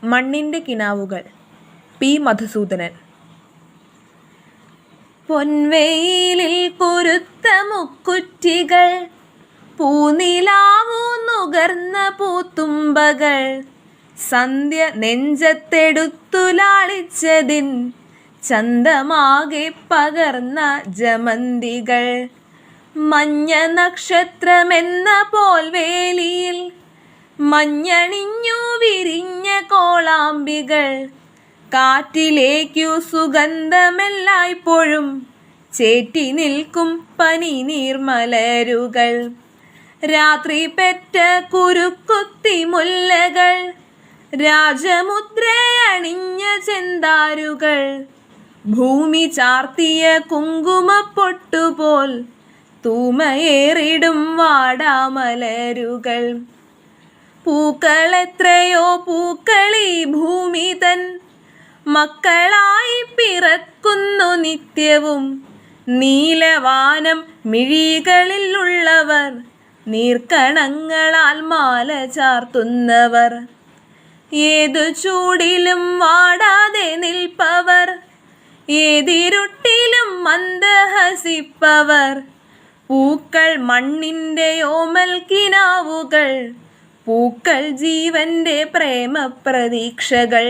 മണ്ണിൻ്റെ കിനാവുകൾ പി. മധുസൂദനൻ. പൊൻവെയിലിൽ കുരുത്ത മുക്കുറ്റികൾ, പൂനിലാവു നുകർന്ന പൂത്തുമ്പകൾ, സന്ധ്യ നെഞ്ചത്തെടുത്തു ലാളിച്ചതിൻ ചന്തമാകെ പകർന്ന ജമന്തികൾ, മഞ്ഞ നക്ഷത്രമെന്ന പോൽവേലിയിൽ മഞ്ഞണിഞ്ഞു വിരിഞ്ഞ കോളാമ്പികൾ, കാറ്റിലേക്കു സുഗന്ധമെല്ലായ്പ്പോഴും ചേറ്റി നിൽക്കും പനി നീർമലരുകൾ, രാത്രി പെറ്റ കുരുക്കുത്തി മുല്ലകൾ, രാജമുദ്രയണിഞ്ഞ ചെന്താരുകൾ, ഭൂമി ചാർത്തിയ കുങ്കുമപ്പൊട്ടുപോൽ തൂമയേറിടും വാടാമലരുകൾ, പൂക്കളെത്രയോ പൂക്കളീ ഭൂമി തൻ മക്കളായി പിറക്കുന്നു നിത്യവും, നീലവാനം മിഴികളിലുള്ളവർ, നീർക്കണങ്ങളാൽ മാല ചാർത്തുന്നവർ, ഏതു ചൂടിലും വാടാതെ നിൽപ്പവർ, ഏതിരുട്ടിലും മന്ദഹസിപ്പവർ, പൂക്കൾ മണ്ണിൻ്റെ ഓമൽ കിനാവുകൾ, പൂക്കൾ ജീവന്റെ പ്രേമ പ്രതീക്ഷകൾ.